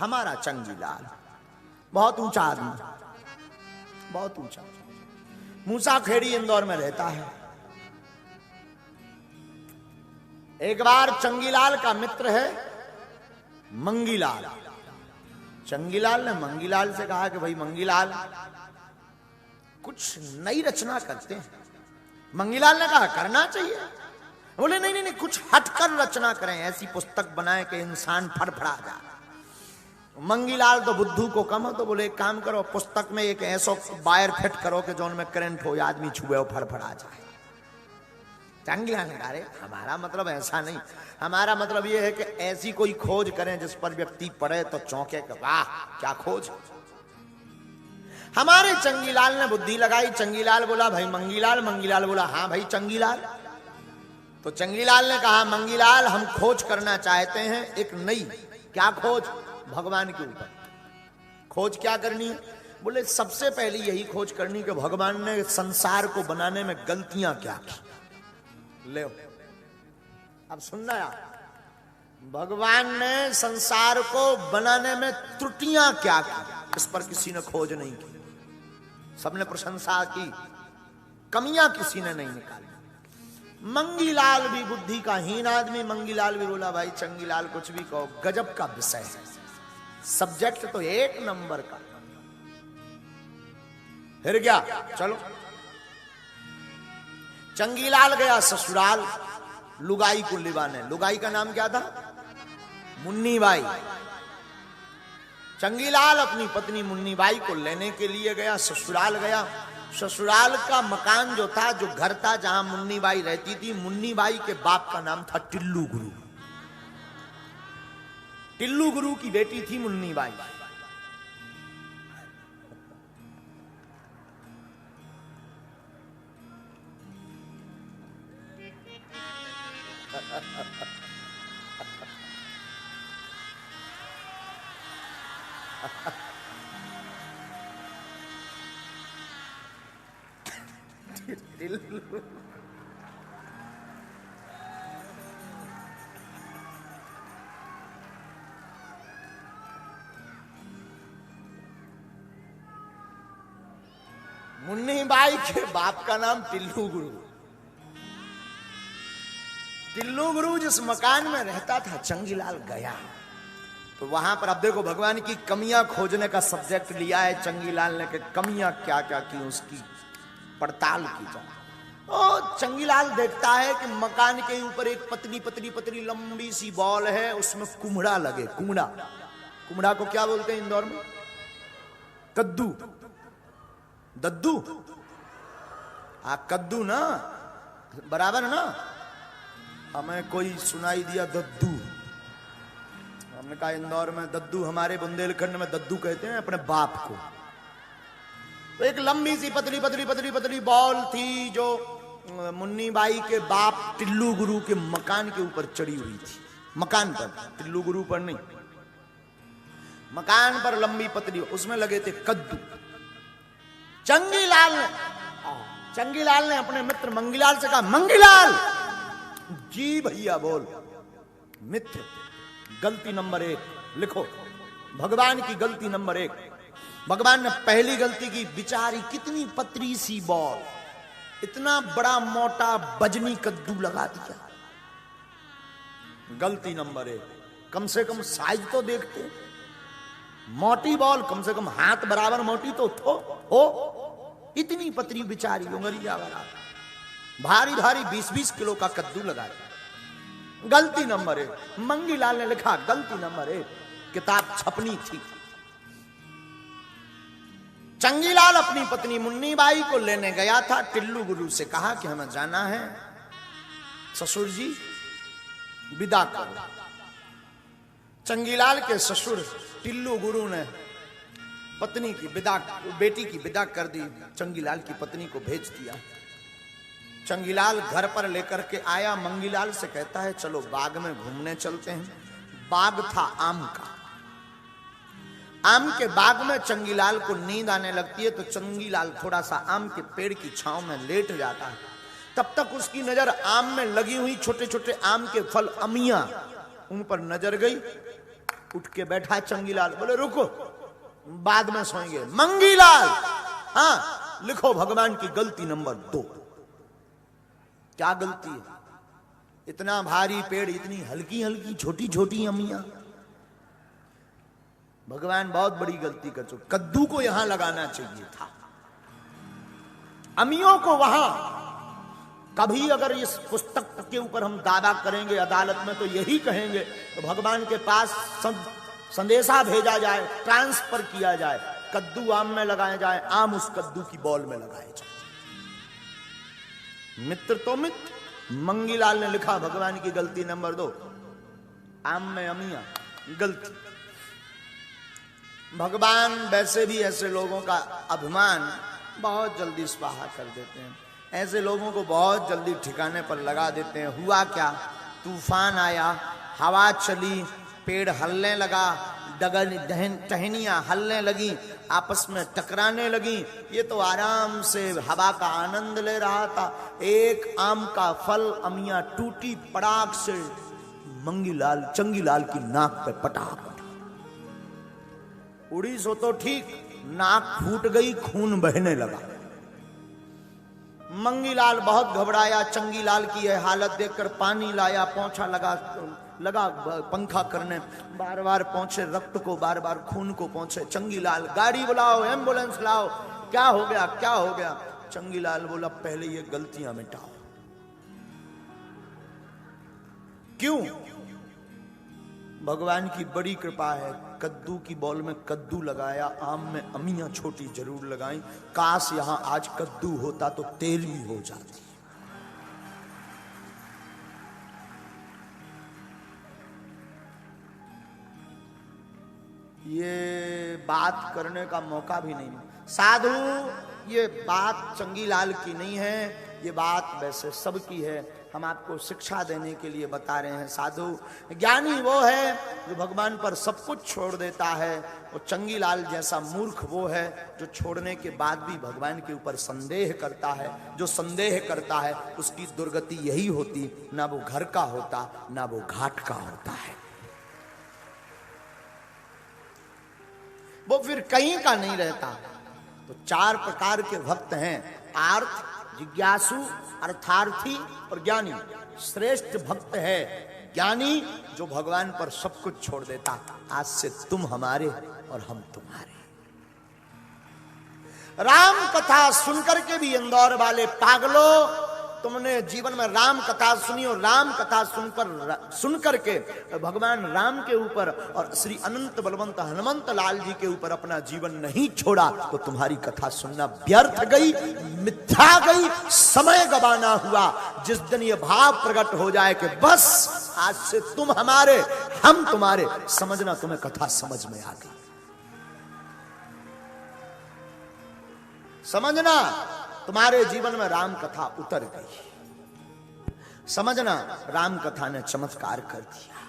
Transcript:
हमारा चंगीलाल बहुत ऊंचा आदमी, बहुत ऊंचा। मूसा खेड़ी इंदौर में रहता है। एक बार चंगीलाल का मित्र है मंगीलाल। चंगीलाल ने मंगीलाल से कहा कि भाई मंगीलाल कुछ नई रचना करते हैं। मंगीलाल ने कहा करना चाहिए। बोले नहीं नहीं नहीं, कुछ हटकर रचना करें, ऐसी पुस्तक बनाएं कि इंसान फड़फड़ा जाए। मंगीलाल तो बुद्धू को कम हो, तो बोले एक काम करो, पुस्तक में एक ऐसा वायर फिट करो कि जोन में करंट हो, आदमी छुए हो फड़फड़ा जाए। चंगीलाल ने कहा अरे हमारा मतलब ऐसा नहीं, हमारा मतलब यह है कि ऐसी कोई खोज करें जिस पर व्यक्ति पढ़े तो चौंके कि वाह क्या खोज। हमारे चंगीलाल ने बुद्धि लगाई। चंगीलाल बोला भाई मंगीलाल, मंगीलाल बोला हाँ भाई चंगीलाल। तो चंगीलाल ने कहा मंगीलाल हम खोज करना चाहते हैं एक नई। क्या खोज? भगवान के ऊपर खोज। क्या करनी है? बोले सबसे पहले यही खोज करनी कि भगवान ने संसार को बनाने में गलतियां क्या की। ले अब सुनना यार, भगवान ने संसार को बनाने में त्रुटियां क्या की, इस पर किसी ने खोज नहीं की। सबने प्रशंसा की, कमियां किसी ने नहीं निकाली। मंगीलाल भी बुद्धि का हीन आदमी, मंगीलाल भी बोला भाई चंगीलाल कुछ भी कहो, गजब का विषय है, सब्जेक्ट तो एक नंबर का। फिर क्या, चलो चंगीलाल गया ससुराल लुगाई को लिवाने। लुगाई का नाम क्या था? मुन्नी बाई। चंगीलाल अपनी पत्नी मुन्नी बाई को लेने के लिए गया, ससुराल गया। ससुराल का मकान जो था, जो घर था जहां मुन्नी बाई रहती थी, मुन्नी बाई के बाप का नाम था टिल्लू गुरु। टिल्लू गुरु की बेटी थी मुन्नी बाई। मुन्नी बाई के बाप का नाम टिल्लू गुरु। टिल्लू गुरु जिस मकान में रहता था, चंगीलाल गया तो वहां पर अब देखो भगवान की कमियां खोजने का सब्जेक्ट लिया है चंगीलाल ने कि कमियां क्या क्या की, उसकी पड़ताल की जाए। ओ चंगीलाल देखता है कि मकान के ऊपर एक पतली पतली पतली लंबी सी बॉल है, उसमें कुम्हड़ा लगे। कुम्हड़ा, कुम्हड़ा को क्या बोलते हैं इंदौर में? कद्दू। दद्दू? कद्दू ना, बराबर ना। हमें कोई सुनाई दिया दद्दू, हमने कहा इंदौर में दद्दू, हमारे बुंदेलखंड में दद्दू कहते हैं अपने बाप को। तो एक लंबी सी पतली पतली पतली पतली बॉल थी जो मुन्नी बाई के बाप टिल्लू गुरु के मकान के ऊपर चढ़ी हुई थी। मकान पर, टिल्लू गुरु पर नहीं, मकान पर लंबी पतली, उसमें लगे थे कद्दू। चंगीलाल ने अपने मित्र मंगीलाल से कहा मंगीलाल। जी भैया बोल। मित्र, गलती नंबर 1 लिखो, भगवान की गलती नंबर 1। भगवान ने पहली गलती की, बिचारी कितनी पतली सी बॉल, इतना बड़ा मोटा बजनी कद्दू लगा दिया। गलती नंबर 1, कम से कम साइज तो देखते। मोटी बॉल कम से कम हाथ बराबर मोटी तो हो, इतनी पतली बिचारी उंगलिया बराबर, भारी भारी 20-20 किलो का कद्दू लगा दिया। गलती नंबर 1। मंगीलाल ने लिखा गलती नंबर 1, किताब छपनी थी। चंगीलाल अपनी पत्नी मुन्नी बाई को लेने गया था। टिल्लू गुरु से कहा कि हमें जाना है, ससुर जी विदा करो। चंगीलाल के ससुर टिल्लू गुरु ने पत्नी की विदा, बेटी की विदा कर दी। चंगीलाल की पत्नी को भेज दिया। चंगीलाल घर पर लेकर के आया। मंगीलाल से कहता है चलो बाग में घूमने चलते हैं। बाग था आम का। आम के बाग में चंगीलाल को नींद आने लगती है तो चंगीलाल थोड़ा सा आम के पेड़ की छांव में लेट जाता है। तब तक उसकी नजर आम में लगी हुई छोटे छोटे आम के फल अमियां, उन पर नजर गई। उठ के बैठा चंगीलाल, बोले रुको बाद में सोएंगे। मंगीलाल, हाँ लिखो भगवान की गलती नंबर 2। क्या गलती है? इतना भारी पेड़, इतनी हल्की हल्की छोटी छोटी अमियां। भगवान बहुत बड़ी गलती कर चुके। कद्दू को यहां लगाना चाहिए था, अमियों को वहां। कभी अगर इस पुस्तक के ऊपर हम दावा करेंगे अदालत में तो यही कहेंगे तो भगवान के पास संदेशा भेजा जाए, ट्रांसफर किया जाए, कद्दू आम में लगाया जाए, आम उस कद्दू की बॉल में लगाए जाए। मित्र तो मित्र। मंगीलाल ने लिखा भगवान की गलती नंबर 2, आम में अमियां, गलती। भगवान वैसे भी ऐसे लोगों का अभिमान बहुत जल्दी स्वाहा कर देते हैं, ऐसे लोगों को बहुत jल्दी ठिकाने पर लगा देते हैं। हुआ क्या? तूफान आया, हवा चली, पेड़ हलने लगा, टहनियां हलने लगी, आपस में टकराने लगी। ये तो आराम से हवा का आनंद ले रहा था। एक आम का फल अमियां टूटी, पड़ाक से चंगीलाल की नाक पे पटाख उड़ी। सो तो ठीक, नाक फूट गई, खून बहने लगा। मंगीलाल बहुत घबराया। चंगीलाल की यह हालत देखकर पानी लाया, पोंछा लगा पंखा करने, बार बार पोंछे रक्त को, बार बार खून को पोंछे। चंगीलाल, गाड़ी बुलाओ, एम्बुलेंस लाओ, क्या हो गया क्या हो गया? चंगीलाल बोला पहले ये गलतियां मिटाओ। क्यों? भगवान की बड़ी कृपा है, कद्दू की बॉल में कद्दू लगाया, आम में अमियां छोटी जरूर लगाई। काश यहां आज कद्दू होता तो 13वीं हो जाती। ये बात करने का मौका भी नहीं। साधु, ये बात चंगीलाल की नहीं है, ये बात वैसे सबकी है। हम आपको शिक्षा देने के लिए बता रहे हैं। साधु, ज्ञानी वो है जो भगवान पर सब कुछ छोड़ देता है, और चंगीलाल जैसा मूर्ख वो है जो छोड़ने के बाद भी भगवान के ऊपर संदेह करता है। जो संदेह करता है उसकी दुर्गति यही होती, ना वो घर का होता ना वो घाट का होता है, वो फिर कहीं का नहीं रहता। तो 4 प्रकार के भक्त हैं, आर्थ, जिज्ञासु, अर्थार्थी और ज्ञानी। श्रेष्ठ भक्त है ज्ञानी जो भगवान पर सब कुछ छोड़ देता। आज से तुम हमारे और हम तुम्हारे। राम कथा सुनकर के भी इंदौर वाले पागलों, तुमने जीवन में राम कथा सुनी और राम कथा सुनकर के भगवान राम के ऊपर और श्री अनंत बलवंत हनुमंत लाल जी के ऊपर अपना जीवन नहीं छोड़ा तो तुम्हारी कथा सुनना व्यर्थ गई, मिथ्या गई, समय गवाना हुआ। जिस दिन ये भाव प्रकट हो जाए कि बस आज से तुम हमारे हम तुम्हारे, समझना तुम्हें कथा समझ में आ गई। समझना तुम्हारे जीवन में राम कथा उतर गई। समझना राम कथा ने चमत्कार कर दिया।